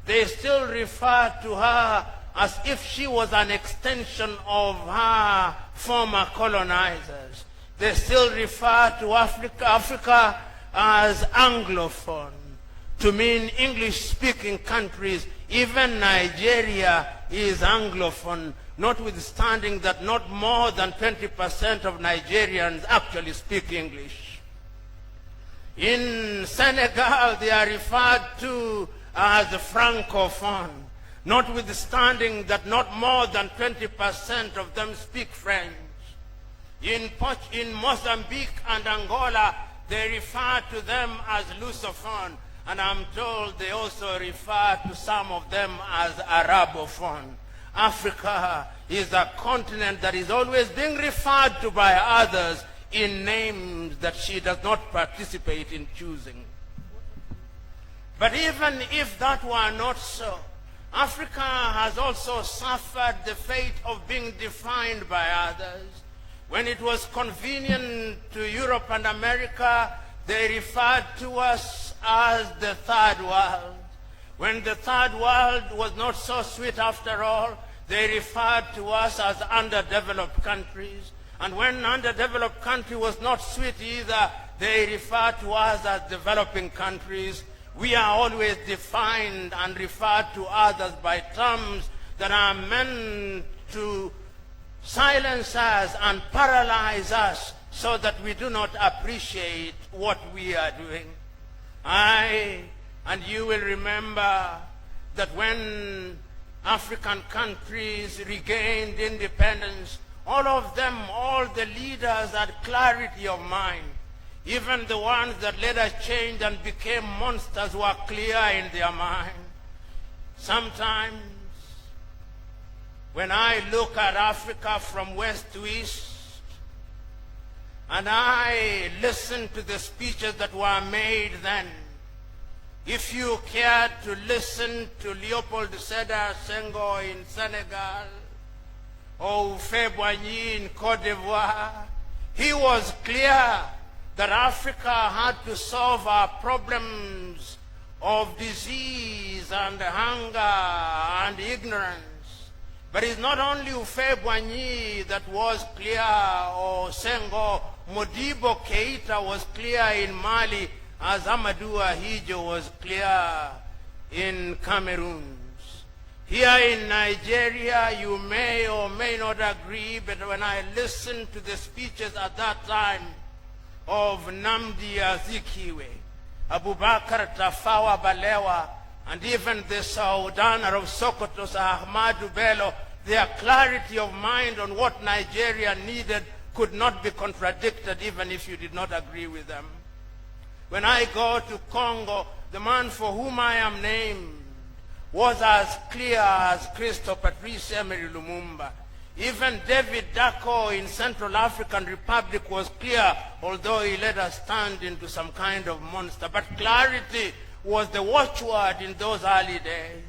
they still refer to her as if she was an extension of her former colonizers. They still refer to Africa as Anglophone, to mean English-speaking countries. Even Nigeria is Anglophone, notwithstanding that not more than 20% of Nigerians actually speak English. In Senegal, they are referred to as Francophone, notwithstanding that not more than 20% of them speak French. In Mozambique and Angola, they refer to them as Lusophone, and I'm told they also refer to some of them as Arabophone. Africa is a continent that is always being referred to by others in names that she does not participate in choosing. But even if that were not so, Africa has also suffered the fate of being defined by others. When it was convenient to Europe and America, they referred to us as the Third World. When the Third World was not so sweet after all, they referred to us as underdeveloped countries. And when underdeveloped country was not sweet either, they referred to us as developing countries. We are always defined and referred to others by terms that are meant to silence us and paralyze us so that we do not appreciate what we are doing. I and you will remember that when African countries regained independence, all of them, all the leaders had clarity of mind. Even the ones that later changed and became monsters were clear in their mind. Sometimes, when I look at Africa from west to east, and I listen to the speeches that were made then, if you care to listen to Leopold Sédar Senghor in Senegal, or Houphouët-Boigny in Côte d'Ivoire, he was clear that Africa had to solve our problems of disease and hunger and ignorance. But it's not only Houphouët-Boigny that was clear, or Senghor. Modibo Keita was clear in Mali, as Amadou Ahidjo was clear in Cameroon. Here in Nigeria, you may or may not agree, but when I listen to the speeches at that time of Nnamdi Azikiwe, Abubakar Tafawa Balewa, and even the Sultan of Sokoto, Ahmadu Bello, their clarity of mind on what Nigeria needed could not be contradicted even if you did not agree with them. When I go to Congo, the man for whom I am named was as clear as Christo Patrice Emery Lumumba. Even David Dacko in Central African Republic was clear, although he later turned into some kind of monster. But clarity was the watchword in those early days.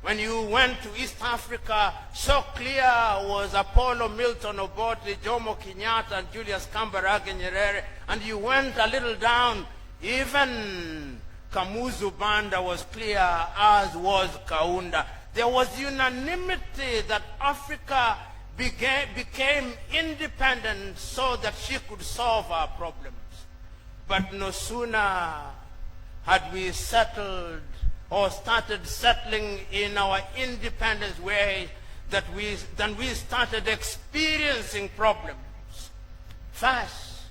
When you went to East Africa, so clear was Apollo Milton Obote, Jomo Kenyatta, and Julius Kambarage Nyerere. And you went a little down, even Kamuzu Banda was clear, as was Kaunda. There was unanimity that Africa became independent so that she could solve our problems. But no sooner had we settled or started settling in our independence way than we started experiencing problems. First,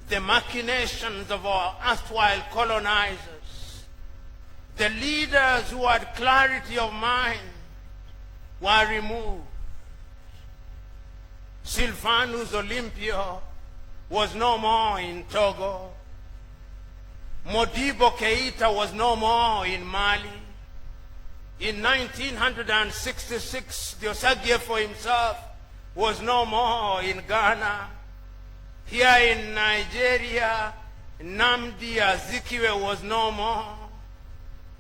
the machinations of our erstwhile colonizers, the leaders who had clarity of mind, were removed. Sylvanus Olympio was no more in Togo. Modibo Keita was no more in Mali. In 1966, Osagyefo himself was no more in Ghana. Here in Nigeria, Nnamdi Azikiwe was no more.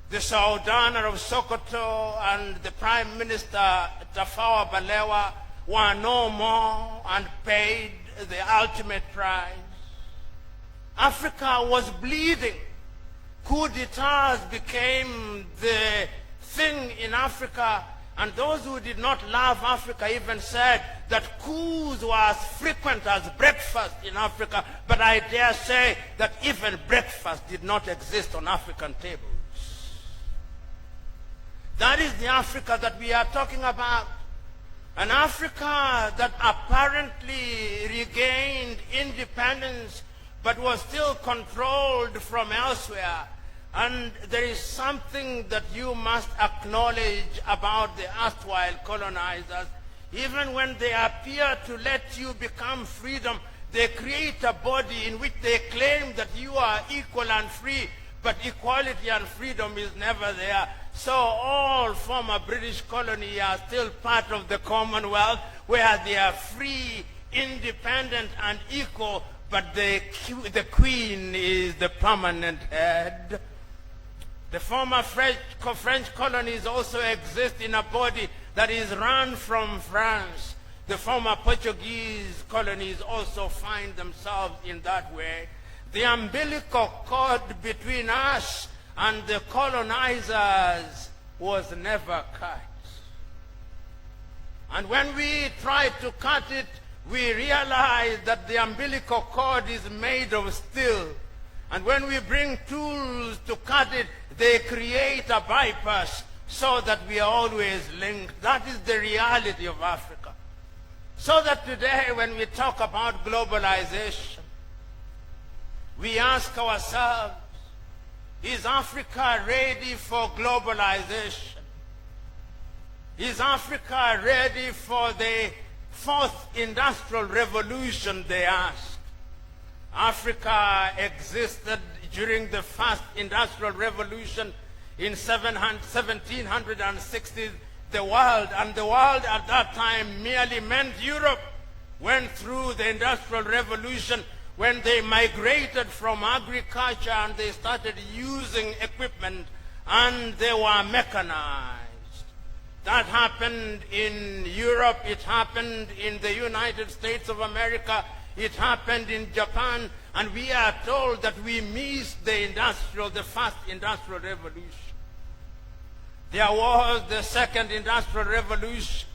The Sultan of Sokoto and the Prime Minister Tafawa Balewa were no more and paid the ultimate price. Africa was bleeding. coup d'etats became the thing in Africa, and those who did not love Africa even said that coups were as frequent as breakfast in Africa, but I dare say that even breakfast did not exist on African tables. That is the Africa that we are talking about. An Africa that apparently regained independence but was still controlled from elsewhere. And there is something that you must acknowledge about the erstwhile colonizers. Even when they appear to let you become freedom, they create a body in which they claim that you are equal and free, but equality and freedom is never there. So all former British colonies are still part of the Commonwealth, where they are free, independent, and equal, but the Queen is the permanent head. The former French colonies also exist in a body that is run from France. The former Portuguese colonies also find themselves in that way. The umbilical cord between us and the colonizers was never cut. And when we try to cut it, we realize that the umbilical cord is made of steel. And when we bring tools to cut it, they create a bypass so that we are always linked. That is the reality of Africa. So that today when we talk about globalization, we ask ourselves, is Africa ready for globalization? Is Africa ready for the fourth industrial revolution, they ask? Africa existed during the first industrial revolution in 1760s. The world at that time merely meant Europe, went through the industrial revolution when they migrated from agriculture and they started using equipment and they were mechanized. That happened in Europe, it happened in the United States of America, it happened in Japan, and we are told that we missed the first industrial revolution. There was the second industrial revolution,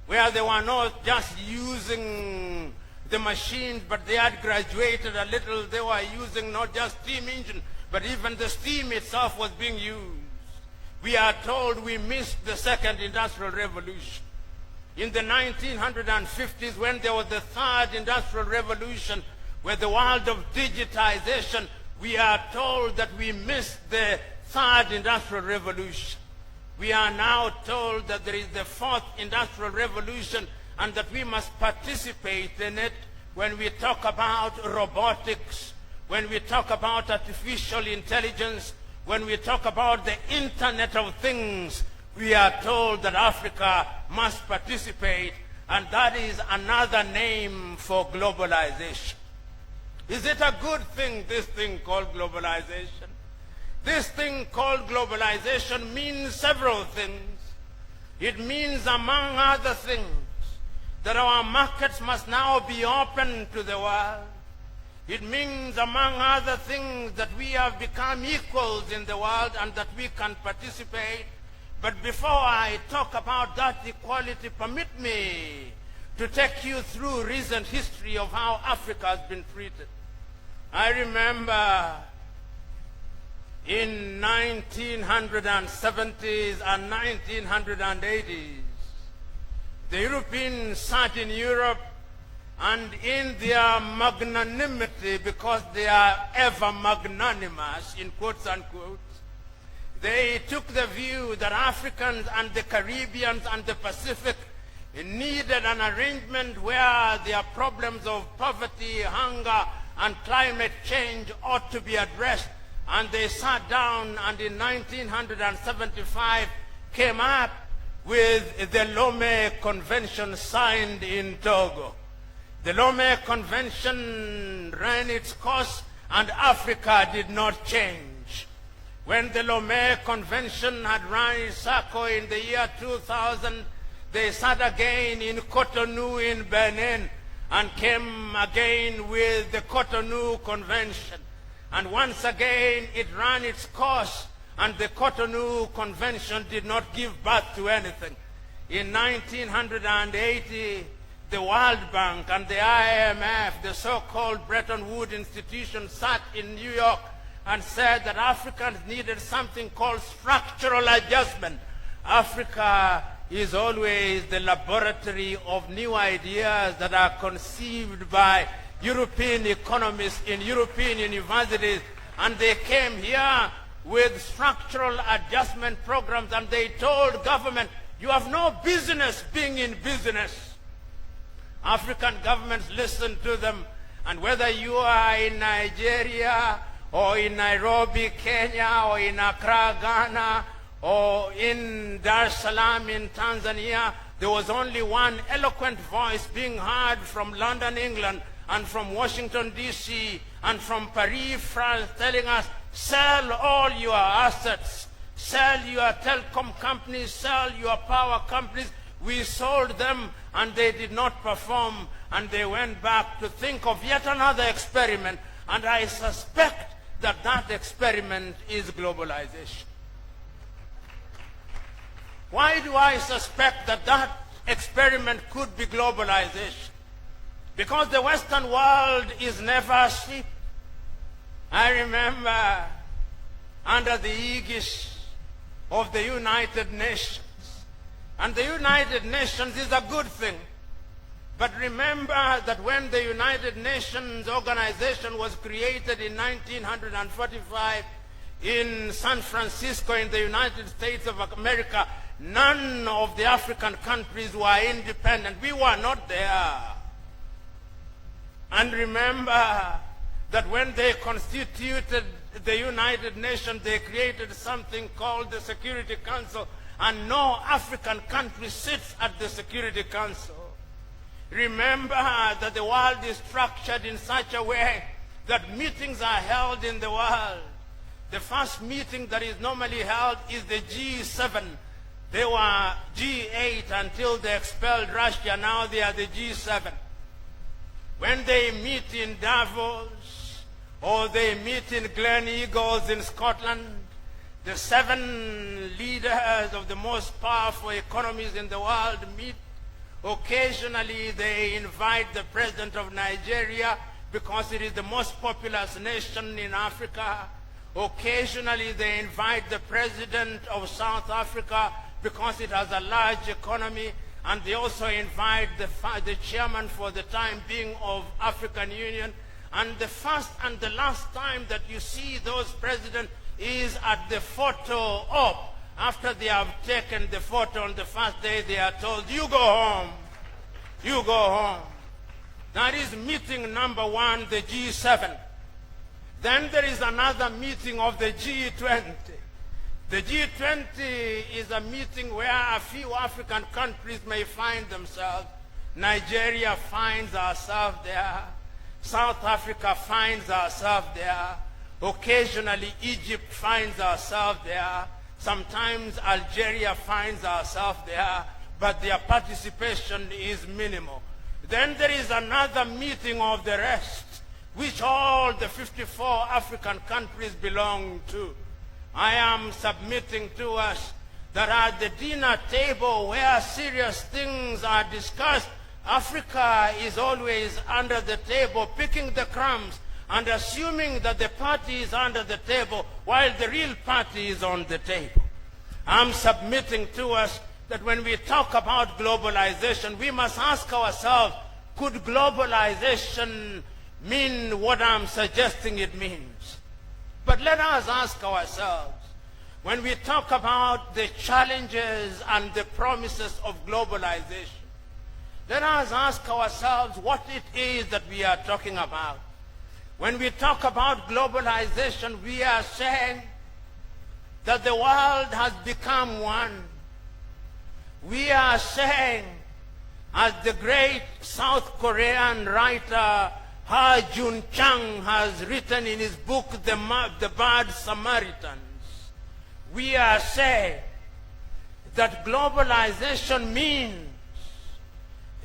where they were not just using the machines, but they had graduated a little. They were using not just steam engine, but even the steam itself was being used. We are told we missed the second industrial revolution. In the 1950s, when there was the third industrial revolution, with the world of digitization, we are told that we missed the third industrial revolution. We are now told that there is the fourth industrial revolution and that we must participate in it when we talk about robotics, when we talk about artificial intelligence, when we talk about the Internet of Things. We are told that Africa must participate, and that is another name for globalization. Is it a good thing, this thing called globalization? This thing called globalization means several things. It means, among other things, that our markets must now be open to the world. It means, among other things, that we have become equals in the world and that we can participate. But before I talk about that equality, permit me to take you through recent history of how Africa has been treated. I remember in 1970s and 1980s, the Europeans sat in Europe, and in their magnanimity, because they are ever magnanimous, in quotes and quotes, they took the view that Africans and the Caribbeans and the Pacific needed an arrangement where their problems of poverty, hunger, and climate change ought to be addressed. And they sat down and in 1975 came up with the Lome Convention signed in Togo. The Lome Convention ran its course and Africa did not change. When the Lome Convention had run its circle in the year 2000, they sat again in Cotonou in Benin and came again with the Cotonou Convention. And once again, it ran its course, and the Cotonou Convention did not give birth to anything. In 1980, the World Bank and the IMF, the so-called Bretton Woods institution, sat in New York and said that Africans needed something called structural adjustment. Africa is always the laboratory of new ideas that are conceived by European economists in European universities, and they came here with structural adjustment programs, and they told government, you have no business being in business. African governments listened to them, and whether you are in Nigeria or in Nairobi, Kenya, or in Accra, Ghana, or in Dar es Salaam in Tanzania, there was only one eloquent voice being heard from London, England, and from Washington, D.C., and from Paris, France, telling us, sell all your assets, sell your telecom companies, sell your power companies. We sold them, and they did not perform, and they went back to think of yet another experiment, and I suspect that that experiment is globalization. Why do I suspect that that experiment could be globalization? Because the Western world is never asleep. I remember under the aegis of the United Nations, and the United Nations is a good thing. But remember that when the United Nations organization was created in 1945 in San Francisco in the United States of America, none of the African countries were independent. We were not there. And remember that when they constituted the United Nations, they created something called the Security Council, and no African country sits at the Security Council. Remember that the world is structured in such a way that meetings are held in the world. The first meeting that is normally held is the G7. They were G8 until they expelled Russia. Now they are the G7. When they meet in Davos or they meet in Glen Eagles in Scotland, the 7 leaders of the most powerful economies in the world meet. Occasionally they invite the president of Nigeria because it is the most populous nation in Africa. Occasionally they invite the president of South Africa because it has a large economy, and they also invite the chairman for the time being of African Union. And the first and the last time that you see those presidents is at the photo op. After they have taken the photo on the first day, they are told, you go home. You go home. That is meeting number 1, the G7. Then there is another meeting of the G20. The G20 is a meeting where a few African countries may find themselves. Nigeria finds ourselves there. South Africa finds ourselves there. Occasionally Egypt finds ourselves there. Sometimes Algeria finds ourselves there, but their participation is minimal. Then there is another meeting of the rest, which all the 54 African countries belong to. I am submitting to us that at the dinner table where serious things are discussed, Africa is always under the table picking the crumbs and assuming that the party is under the table while the real party is on the table. I'm submitting to us that when we talk about globalization, we must ask ourselves, could globalization mean what I'm suggesting it means? But let us ask ourselves, when we talk about the challenges and the promises of globalization, let us ask ourselves what it is that we are talking about. When we talk about globalization, we are saying that the world has become one. We are saying, as the great South Korean writer Ha Jun Chang has written in his book, The Bad Samaritans, we are saying that globalization means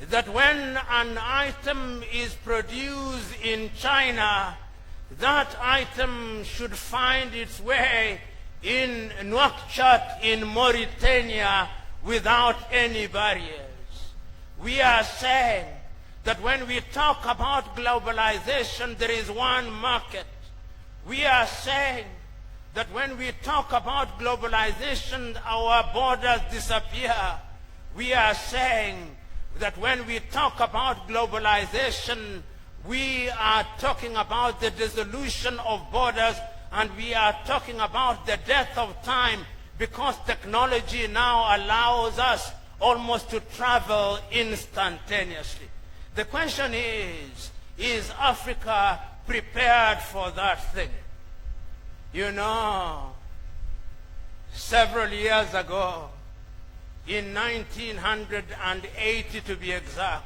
that when an item is produced in China, that item should find its way in Nouakchott in Mauritania without any barriers. We are saying that when we talk about globalization, there is one market. We are saying that when we talk about globalization, our borders disappear. We are saying that when we talk about globalization, we are talking about the dissolution of borders, and we are talking about the death of time, because technology now allows us almost to travel instantaneously. The question is Africa prepared for that thing? You know, several years ago, in 1980 to be exact,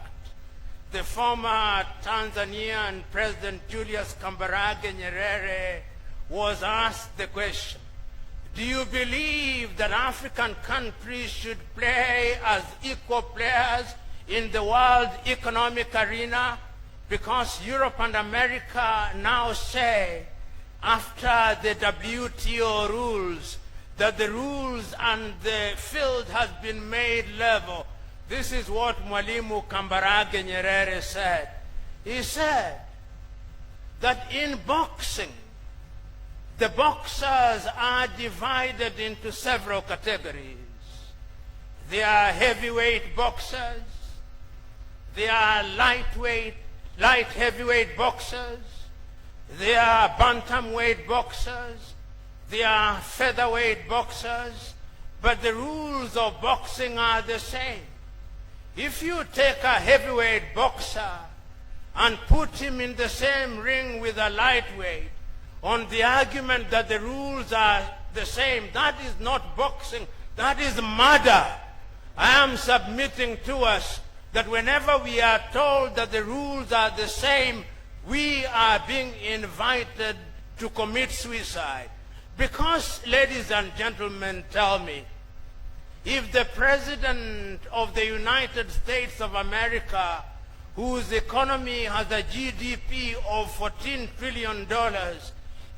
the former Tanzanian President Julius Kambarage Nyerere was asked the question, do you believe that African countries should play as equal players in the world economic arena? Because Europe and America now say, after the WTO rules, that the rules and the field has been made level. This is what Mwalimu Kambarage Nyerere said. He said that in boxing, the boxers are divided into several categories. There are heavyweight boxers, there are light heavyweight boxers, there are bantamweight boxers, there are featherweight boxers, but the rules of boxing are the same. If you take a heavyweight boxer and put him in the same ring with a lightweight, on the argument that the rules are the same, that is not boxing, that is murder. I am submitting to us that whenever we are told that the rules are the same, we are being invited to commit suicide. Because, ladies and gentlemen, tell me, if the President of the United States of America, whose economy has a GDP of $14 trillion,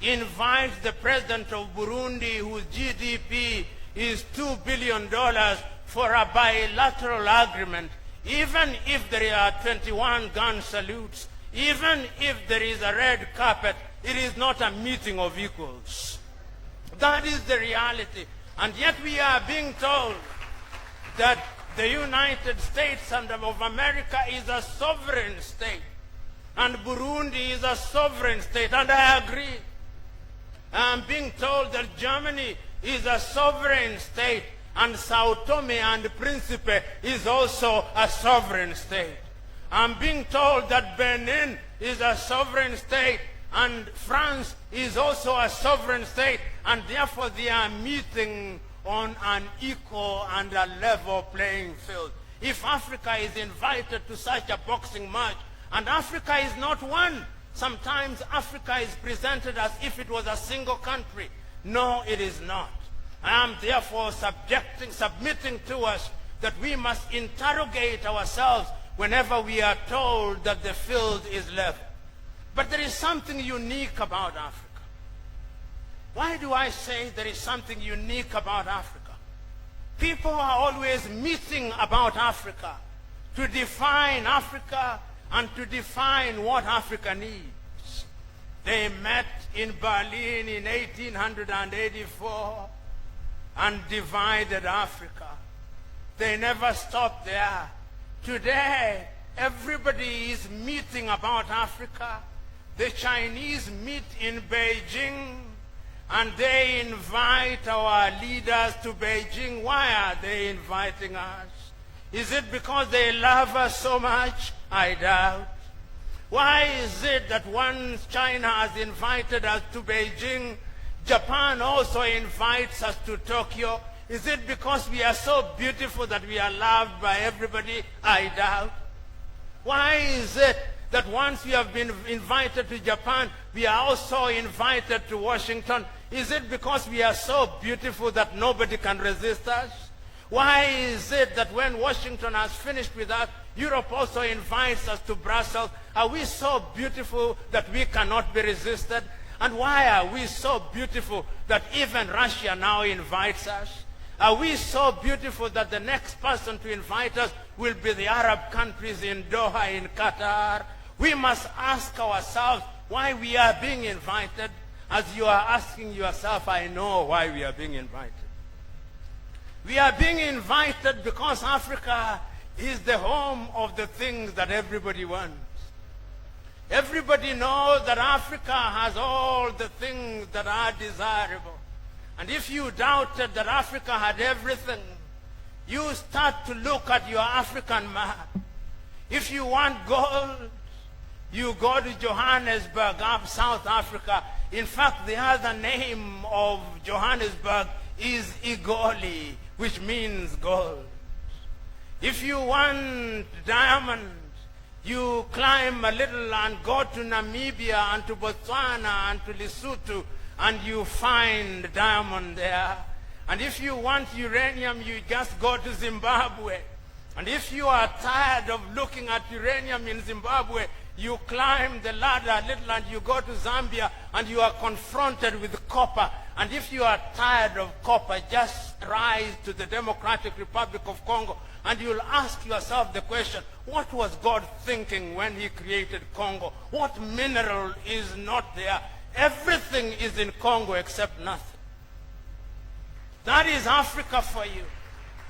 invites the President of Burundi, whose GDP is $2 billion, for a bilateral agreement, even if there are 21 gun salutes, even if there is a red carpet, it is not a meeting of equals. That is the reality. And yet we are being told that the United States of America is a sovereign state, and Burundi is a sovereign state, and I agree. I'm being told that Germany is a sovereign state, and Sao Tome and Principe is also a sovereign state. I'm being told that Benin is a sovereign state, and France is also a sovereign state, and therefore they are meeting on an equal and a level playing field. If Africa is invited to such a boxing match, and Africa is not one, sometimes Africa is presented as if it was a single country. No, it is not. I am therefore submitting to us that we must interrogate ourselves whenever we are told that the field is level. But there is something unique about Africa. Why do I say there is something unique about Africa? People are always meeting about Africa to define Africa and to define what Africa needs. They met in Berlin in 1884 and divided Africa. They never stopped there. Today, everybody is meeting about Africa. The Chinese meet in Beijing, and they invite our leaders to Beijing. Why are they inviting us? Is it because they love us so much? I doubt. Why is it that once China has invited us to Beijing, Japan also invites us to Tokyo? Is it because we are so beautiful that we are loved by everybody? I doubt. Why is it that once we have been invited to Japan, we are also invited to Washington? Is it because we are so beautiful that nobody can resist us? Why is it that when Washington has finished with us, Europe also invites us to Brussels. Are we so beautiful that we cannot be resisted? And why are we so beautiful that even Russia now invites us? Are we so beautiful that the next person to invite us will be the Arab countries in Doha, in Qatar? We must ask ourselves why we are being invited. As you are asking yourself, I know why we are being invited. We are being invited because Africa is the home of the things that everybody wants. Everybody knows that Africa has all the things that are desirable. And if you doubted that Africa had everything, you start to look at your African map. If you want gold, you go to Johannesburg, South Africa. In fact, the other name of Johannesburg is Igoli, which means gold. If you want diamonds, you climb a little and go to Namibia and to Botswana and to Lesotho, and you find diamond there. And if you want uranium, you just go to Zimbabwe. And if you are tired of looking at uranium in Zimbabwe, you climb the ladder a little and you go to Zambia and you are confronted with copper. And if you are tired of copper, just rise to the Democratic Republic of Congo and you'll ask yourself the question, what was God thinking when he created Congo? What mineral is not there? Everything is in Congo except nothing. That is Africa for you.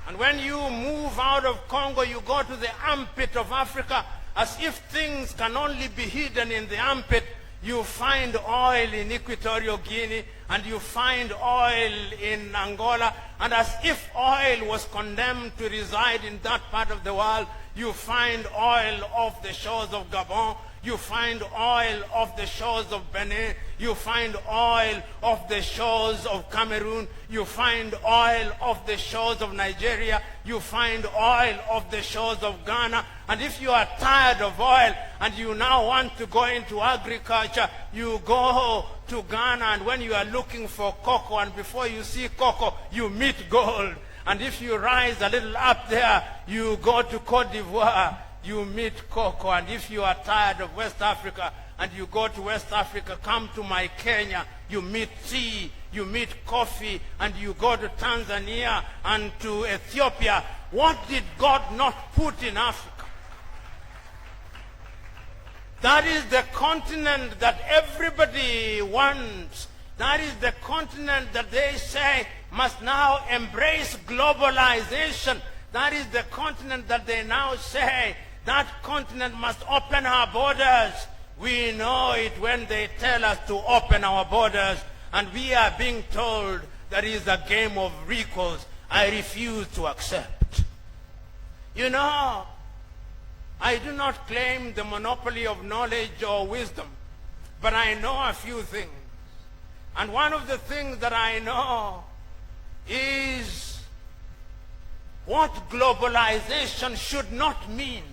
And when you move out of Congo, you go to the armpit of Africa. As if things can only be hidden in the armpit, you find oil in Equatorial Guinea, and you find oil in Angola. And as if oil was condemned to reside in that part of the world, you find oil off the shores of Gabon. You find oil off the shores of Benin. You find oil off the shores of Cameroon. You find oil off the shores of Nigeria. You find oil off the shores of Ghana. And if you are tired of oil and you now want to go into agriculture, you go to Ghana, and when you are looking for cocoa and before you see cocoa, you meet gold. And if you rise a little up there, you go to Cote d'Ivoire, you meet cocoa. And if you are tired of West Africa and you go to West Africa, come to my Kenya, you meet tea, you meet coffee, and you go to Tanzania and to Ethiopia. What did God not put in Africa? That is the continent that everybody wants. That is the continent that they say must now embrace globalization. That is the continent that they now say that continent must open our borders. We know it when they tell us to open our borders, and we are being told that is a game of recourse. I refuse to accept. You know, I do not claim the monopoly of knowledge or wisdom, but I know a few things. And one of the things that I know is what globalization should not mean.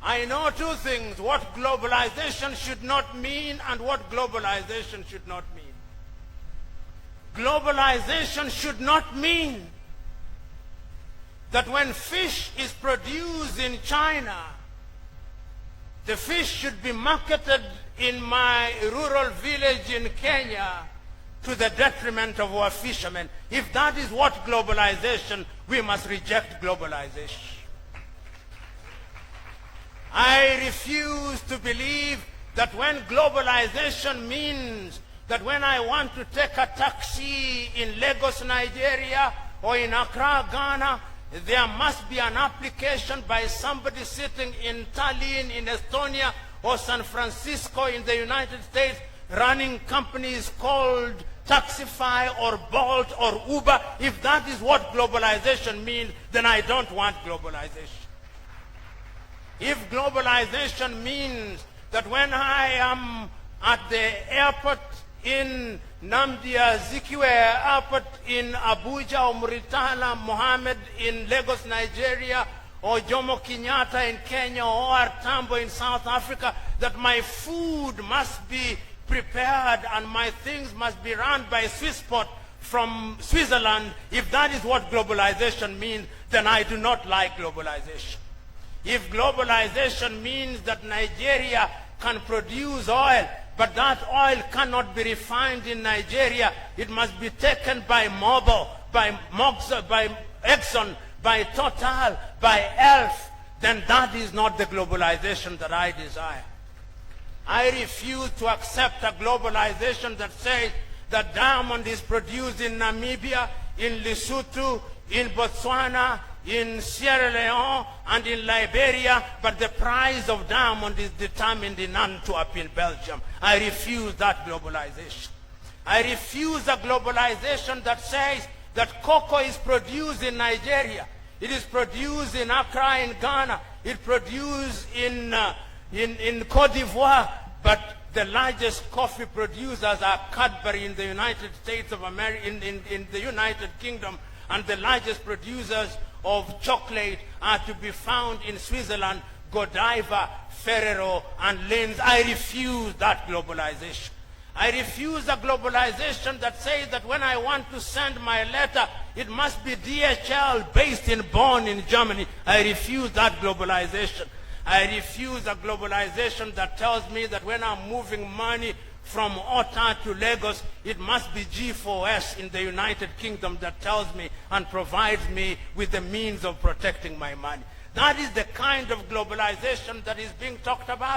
I know two things, what globalization should not mean and what globalization should not mean. Globalization should not mean that when fish is produced in China, the fish should be marketed in my rural village in Kenya to the detriment of our fishermen. If that is what globalization, we must reject globalization. I refuse to believe that when globalization means that when I want to take a taxi in Lagos, Nigeria, or in Accra, Ghana, there must be an application by somebody sitting in Tallinn, in Estonia, or San Francisco in the United States, running companies called Taxify or Bolt or Uber. If that is what globalization means, then I don't want globalization. If globalization means that when I am at the airport in Nnamdi Azikiwe Airport in Abuja, or Muritala Mohammed in Lagos, Nigeria, or Jomo Kenyatta in Kenya, or Tambo in South Africa, that my food must be prepared and my things must be run by Swissport from Switzerland, if that is what globalization means, then I do not like globalization. If globalization means that Nigeria can produce oil, but that oil cannot be refined in Nigeria, it must be taken by Mobil, by Moxie, by Exxon, by Total, by Elf, then that is not the globalization that I desire. I refuse to accept a globalization that says that diamond is produced in Namibia, in Lesotho, in Botswana, in Sierra Leone, and in Liberia, but the price of diamond is determined in Antwerp in Belgium. I refuse that globalization. I refuse a globalization that says that cocoa is produced in Nigeria. It is produced in Accra in Ghana. It is produced in Cote d'Ivoire, but the largest coffee producers are Cadbury in the United States of America, in the United Kingdom, and the largest producers of chocolate are to be found in Switzerland, Godiva, Ferrero, and Lindt. I refuse that globalization. I refuse a globalization that says that when I want to send my letter, it must be DHL based in Bonn in Germany. I refuse that globalization. I refuse a globalization that tells me that when I'm moving money from Ota to Lagos, it must be G4S in the United Kingdom that tells me and provides me with the means of protecting my money. That is the kind of globalization that is being talked about.